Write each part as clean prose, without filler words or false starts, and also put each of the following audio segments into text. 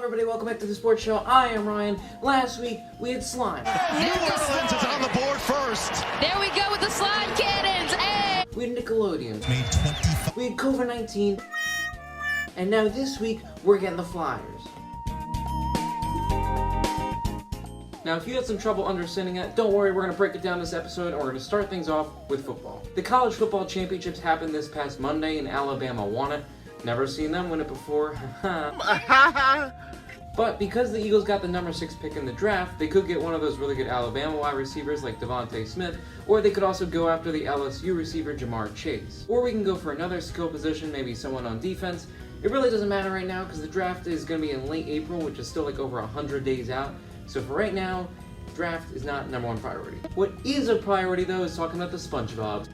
everybody, welcome back to the sports show. I am Ryan. Last week, we had slime. New Orleans is on the board first. There we go with the slime cannons. Hey! We had Nickelodeon. Made 25. We had COVID-19. And now this week, we're getting the Flyers. Now, if you had some trouble understanding that, don't worry, we're going to break it down this episode, and we're going to start things off with football. The college football championships happened this past Monday, and Alabama won it. Never seen them win it before. But because the Eagles got the number 6 pick in the draft, they could get one of those really good Alabama wide receivers like Devontae Smith, or they could also go after the LSU receiver Jamar Chase. Or we can go for another skill position, maybe someone on defense. It really doesn't matter right now because the draft is going to be in late April, which is still like over 100 days out. So for right now, draft is not number one priority. What is a priority though is talking about the Spongebobs.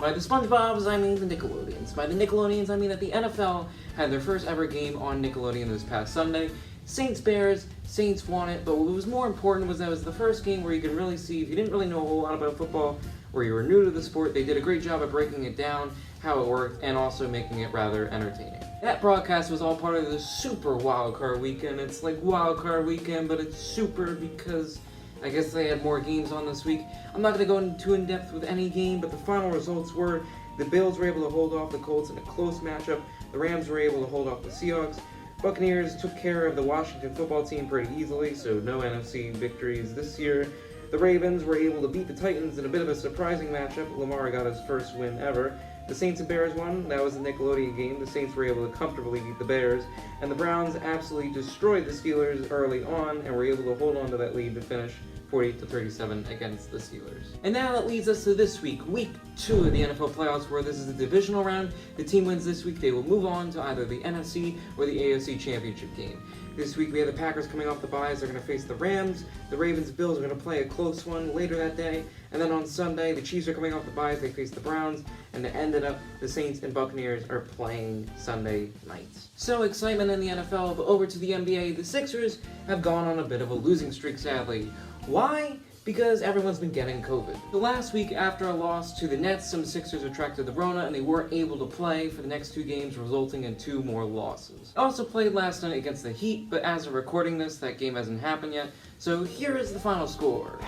By the Spongebobs, I mean the Nickelodeons. By the Nickelodeons, I mean that the NFL had their first ever game on Nickelodeon this past Sunday. Saints-Bears, Saints won it, but what was more important was that it was the first game where you could really see, if you didn't really know a whole lot about football, or you were new to the sport, they did a great job of breaking it down, how it worked, and also making it rather entertaining. That broadcast was all part of the Super Wildcard Weekend. It's like Wildcard Weekend, but it's super because I guess they had more games on this week. I'm not going to go into too in-depth with any game, but the final results were the Bills were able to hold off the Colts in a close matchup. The Rams were able to hold off the Seahawks. Buccaneers took care of the Washington football team pretty easily, so no NFC victories this year. The Ravens were able to beat the Titans in a bit of a surprising matchup. Lamar got his first win ever. The Saints and Bears won. That was a Nickelodeon game. The Saints were able to comfortably beat the Bears. And the Browns absolutely destroyed the Steelers early on and were able to hold on to that lead to finish 48-37 against the Steelers. And now that leads us to this week, week 2 of the NFL playoffs, where this is the divisional round. The team wins this week, they will move on to either the NFC or the AFC championship game. This week we have the Packers coming off the byes. They're going to face the Rams. The Ravens and Bills are going to play a close one later that day. And then on Sunday, the Chiefs are coming off the byes. They face the Browns. And to end it up, the Saints and Buccaneers are playing Sunday nights. So excitement in the NFL, but over to the NBA. The Sixers have gone on a bit of a losing streak, sadly. Why? Because everyone's been getting COVID. The last week after a loss to the Nets, some Sixers attracted the Rona and they weren't able to play for the next 2 games, resulting in 2 more losses. Also played last night against the Heat, but as of recording this, that game hasn't happened yet. So here is the final score.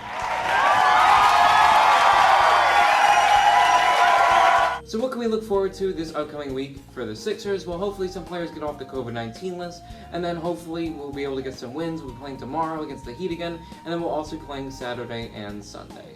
So what can we look forward to this upcoming week for the Sixers? Well, hopefully some players get off the COVID-19 list, and then hopefully we'll be able to get some wins. We'll be playing tomorrow against the Heat again, and then we'll also be playing Saturday and Sunday.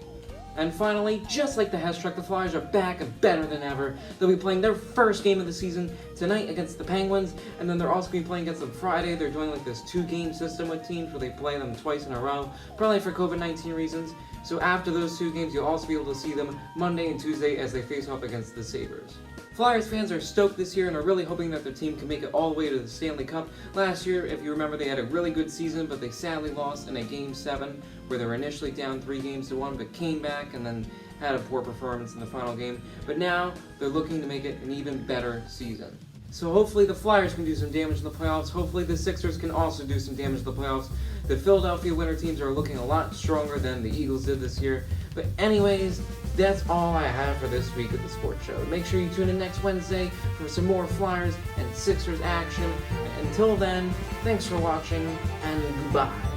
And finally, just like the Hess Truck, the Flyers are back and better than ever. They'll be playing their first game of the season tonight against the Penguins, and then they're also going to be playing against them Friday. They're doing like this 2-game system with teams where they play them twice in a row, probably for COVID-19 reasons. So after those 2 games, you'll also be able to see them Monday and Tuesday as they face off against the Sabres. Flyers fans are stoked this year and are really hoping that their team can make it all the way to the Stanley Cup. Last year, if you remember, they had a really good season, but they sadly lost in a Game 7 where they were initially down 3-1, but came back and then had a poor performance in the final game. But now, they're looking to make it an even better season. So hopefully the Flyers can do some damage in the playoffs. Hopefully the Sixers can also do some damage in the playoffs. The Philadelphia winter teams are looking a lot stronger than the Eagles did this year. But anyways, that's all I have for this week of the Sports Show. Make sure you tune in next Wednesday for some more Flyers and Sixers action. Until then, thanks for watching, and goodbye.